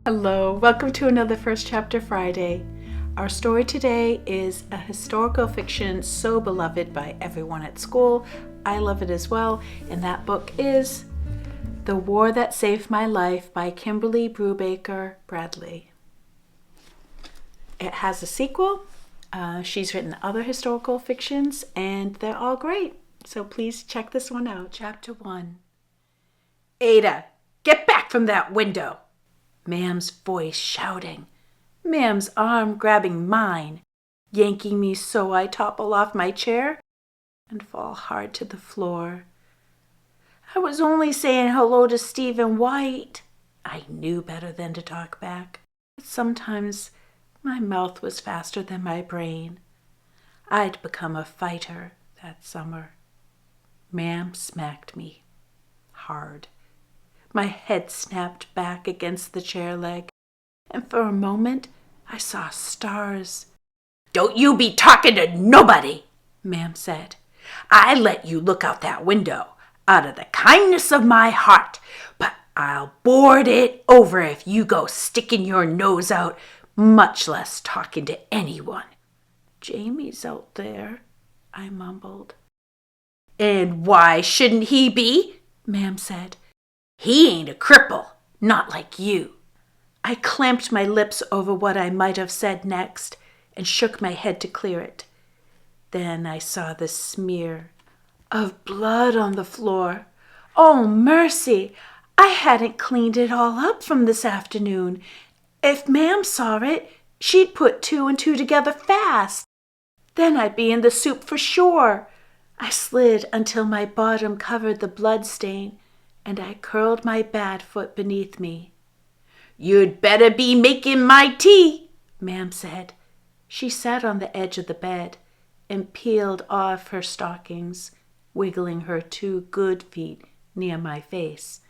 Hello, welcome to another First Chapter Friday. Our story today is a historical fiction so beloved by everyone at school. I love it as well, and that book is The War That Saved My Life by Kimberly Brubaker Bradley. It has a sequel. She's written other historical fictions, and they're all great. So please check this one out. Chapter 1. Ada, get back from that window! Mam's voice shouting, Mam's arm grabbing mine, yanking me so I topple off my chair and fall hard to the floor. I was only saying hello to Stephen White. I knew better than to talk back, but sometimes my mouth was faster than my brain. I'd become a fighter that summer. Mam smacked me hard. My head snapped back against the chair leg, and for a moment I saw stars. "Don't you be talking to nobody," Mam said. "I let you look out that window, out of the kindness of my heart, but I'll board it over if you go sticking your nose out, much less talking to anyone." "Jamie's out there," I mumbled. "And why shouldn't he be?" Mam said. "He ain't a cripple, not like you." I clamped my lips over what I might have said next and shook my head to clear it. Then I saw the smear of blood on the floor. Oh, mercy! I hadn't cleaned it all up from this afternoon. If Mam saw it, she'd put 2 and 2 together fast. Then I'd be in the soup for sure. I slid until my bottom covered the blood stain, and I curled my bad foot beneath me. "You'd better be making my tea," Mam said. She sat on the edge of the bed and peeled off her stockings, wiggling her 2 good feet near my face.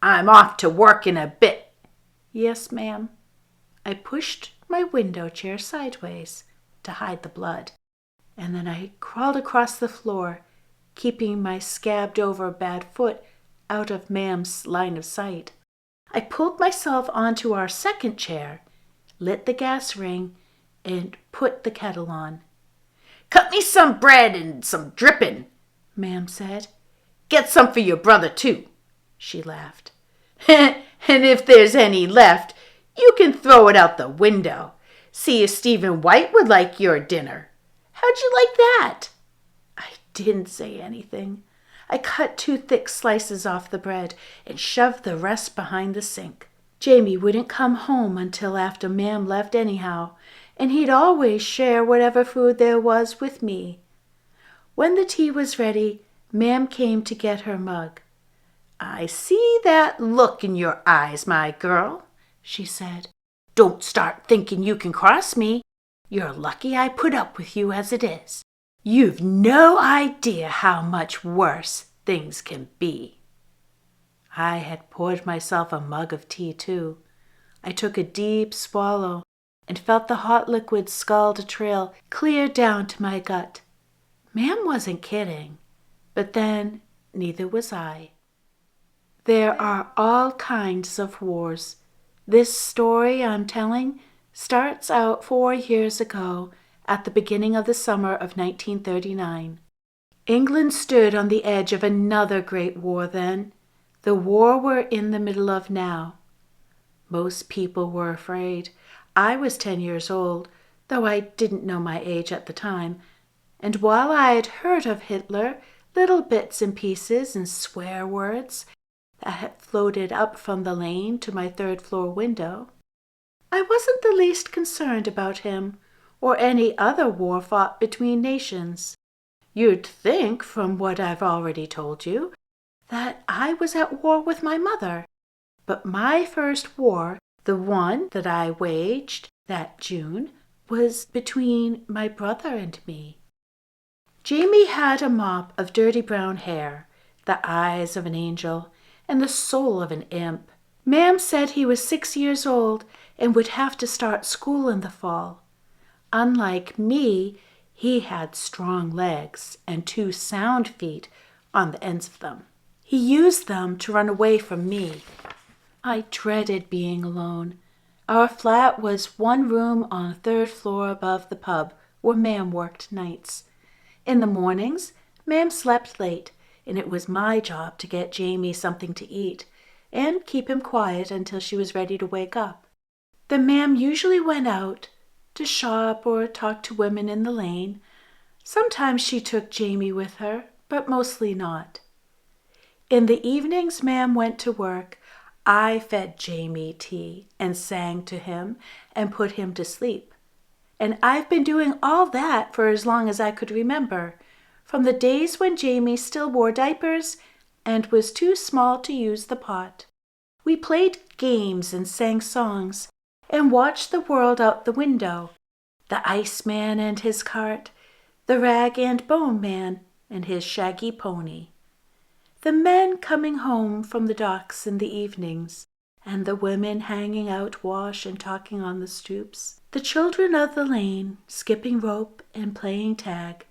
"I'm off to work in a bit." "Yes, ma'am." I pushed my window chair sideways to hide the blood, and then I crawled across the floor, keeping my scabbed-over bad foot out of Mam's line of sight. I pulled myself onto our second chair, lit the gas ring, and put the kettle on. "Cut me some bread and some dripping," Mam said. "Get some for your brother, too," she laughed. "And if there's any left, you can throw it out the window. See if Stephen White would like your dinner. How'd you like that?" I didn't say anything. I cut 2 thick slices off the bread and shoved the rest behind the sink. Jamie wouldn't come home until after Mam left anyhow, and he'd always share whatever food there was with me. When the tea was ready, Mam came to get her mug. "I see that look in your eyes, my girl," she said. "Don't start thinking you can cross me. You're lucky I put up with you as it is. You've no idea how much worse things can be." I had poured myself a mug of tea, too. I took a deep swallow and felt the hot liquid scald a trail clear down to my gut. Mam wasn't kidding, but then neither was I. There are all kinds of wars. This story I'm telling starts out 4 years ago, at the beginning of the summer of 1939. England stood on the edge of another great war then, the war we're in the middle of now. Most people were afraid. I was 10 years old, though I didn't know my age at the time, and while I had heard of Hitler, little bits and pieces and swear words that had floated up from the lane to my 3rd-floor window, I wasn't the least concerned about him or any other war fought between nations. You'd think, from what I've already told you, that I was at war with my mother. But my first war, the one that I waged that June, was between my brother and me. Jamie had a mop of dirty brown hair, the eyes of an angel, and the soul of an imp. Mam said he was 6 years old and would have to start school in the fall. Unlike me, he had strong legs and 2 sound feet on the ends of them. He used them to run away from me. I dreaded being alone. Our flat was one room on the third floor above the pub where Ma'am worked nights. In the mornings, Ma'am slept late, and it was my job to get Jamie something to eat and keep him quiet until she was ready to wake up. Then Ma'am usually went out to shop or talk to women in the lane. Sometimes she took Jamie with her, but mostly not. In the evenings Ma'am went to work. I fed Jamie tea and sang to him and put him to sleep. And I've been doing all that for as long as I could remember, from the days when Jamie still wore diapers and was too small to use the pot. We played games and sang songs and watched the world out the window, the Iceman and his cart, the Rag and Bone Man and his shaggy pony, the men coming home from the docks in the evenings, and the women hanging out wash and talking on the stoops, the children of the lane skipping rope and playing tag.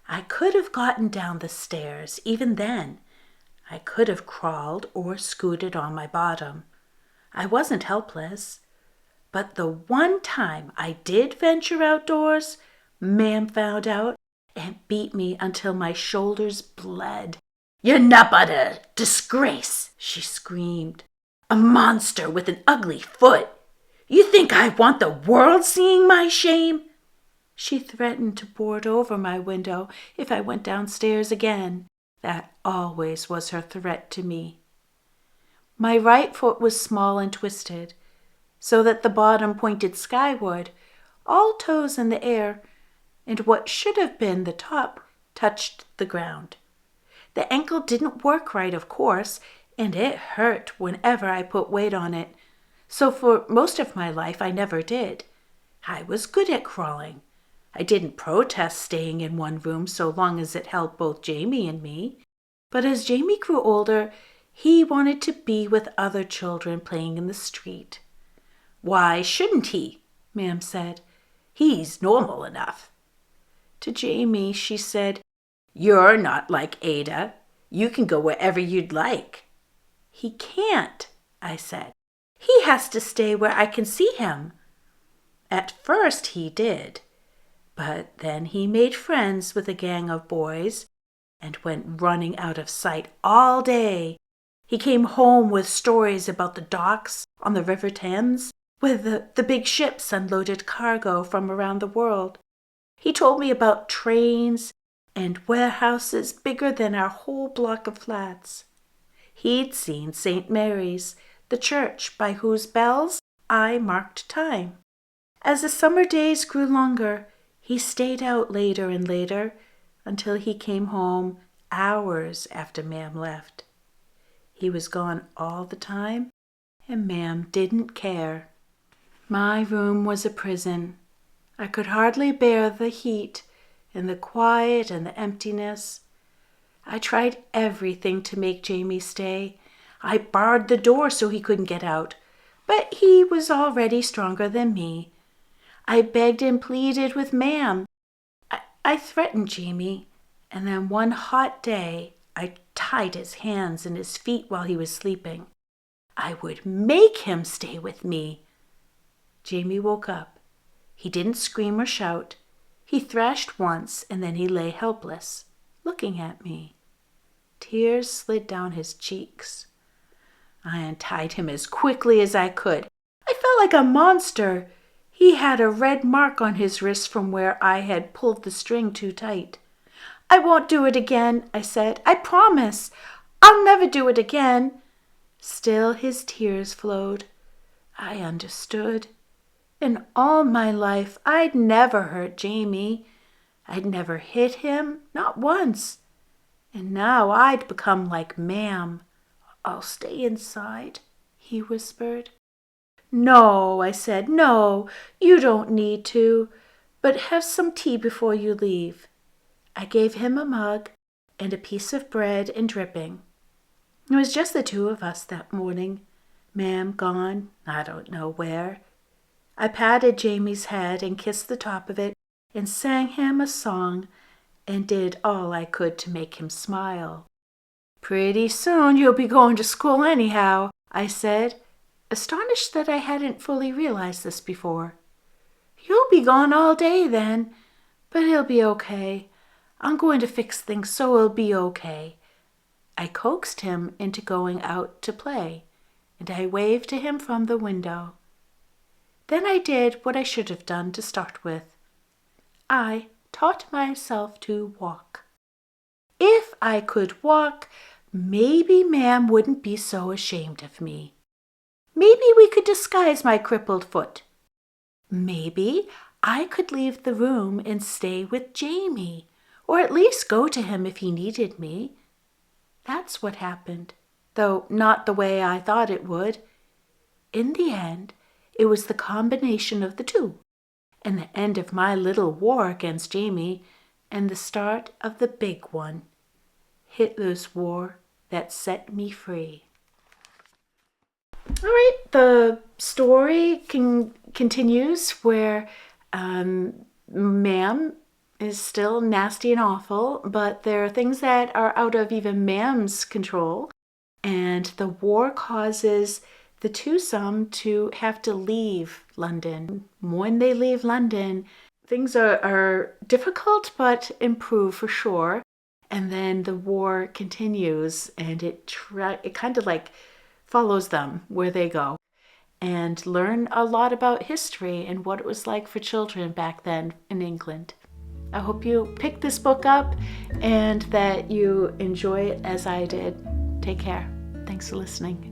I could have gotten down the stairs even then. I could have crawled or scooted on my bottom. I wasn't helpless. But the one time I did venture outdoors, Ma'am found out and beat me until my shoulders bled. "You're nothing but a disgrace," she screamed. "A monster with an ugly foot. You think I want the world seeing my shame?" She threatened to board over my window if I went downstairs again. That always was her threat to me. My right foot was small and twisted, so that the bottom pointed skyward, all toes in the air, and what should have been the top touched the ground. The ankle didn't work right, of course, and it hurt whenever I put weight on it, so for most of my life I never did. I was good at crawling. I didn't protest staying in one room so long as it held both Jamie and me. But as Jamie grew older, he wanted to be with other children playing in the street. "Why shouldn't he?" Ma'am said. "He's normal enough." To Jamie, she said, "You're not like Ada. You can go wherever you'd like." "He can't," I said. "He has to stay where I can see him." At first he did, but then he made friends with a gang of boys and went running out of sight all day. He came home with stories about the docks on the River Thames, where the big ships unloaded cargo from around the world. He told me about trains and warehouses bigger than our whole block of flats. He'd seen St. Mary's, the church by whose bells I marked time. As the summer days grew longer, he stayed out later and later until he came home hours after Ma'am left. He was gone all the time, and Ma'am didn't care. My room was a prison. I could hardly bear the heat and the quiet and the emptiness. I tried everything to make Jamie stay. I barred the door so he couldn't get out, but he was already stronger than me. I begged and pleaded with Ma'am. I threatened Jamie, and then one hot day I tied his hands and his feet while he was sleeping. I would make him stay with me. Jamie woke up. He didn't scream or shout. He thrashed once, and then he lay helpless, looking at me. Tears slid down his cheeks. I untied him as quickly as I could. I felt like a monster. He had a red mark on his wrist from where I had pulled the string too tight. "I won't do it again," I said. "I promise. I'll never do it again." Still his tears flowed. I understood. In all my life, I'd never hurt Jamie. I'd never hit him, not once. And now I'd become like Ma'am. "I'll stay inside," he whispered. "No," I said, "no, you don't need to, but have some tea before you leave." I gave him a mug and a piece of bread and dripping. It was just the two of us that morning. Ma'am gone, I don't know where. I patted Jamie's head and kissed the top of it and sang him a song and did all I could to make him smile. "Pretty soon you'll be going to school anyhow," I said, astonished that I hadn't fully realized this before. You'll be gone all day then, but it'll be okay. I'm going to fix things so it'll be okay. I coaxed him into going out to play, and I waved to him from the window. Then I did what I should have done to start with. I taught myself to walk. If I could walk, maybe Ma'am wouldn't be so ashamed of me. Maybe we could disguise my crippled foot. Maybe I could leave the room and stay with Jamie, or at least go to him if he needed me. That's what happened, though not the way I thought it would. In the end, it was the combination of the two, and the end of my little war against Jamie, and the start of the big one, Hitler's war that set me free. All right, the story continues where Ma'am is still nasty and awful, but there are things that are out of even Ma'am's control, and the war causes the twosome to have to leave London. When they leave London, things are difficult but improve for sure, and then the war continues, and it kind of like follows them where they go, and learn a lot about history and what it was like for children back then in England. I hope you pick this book up and that you enjoy it as I did. Take care. Thanks for listening.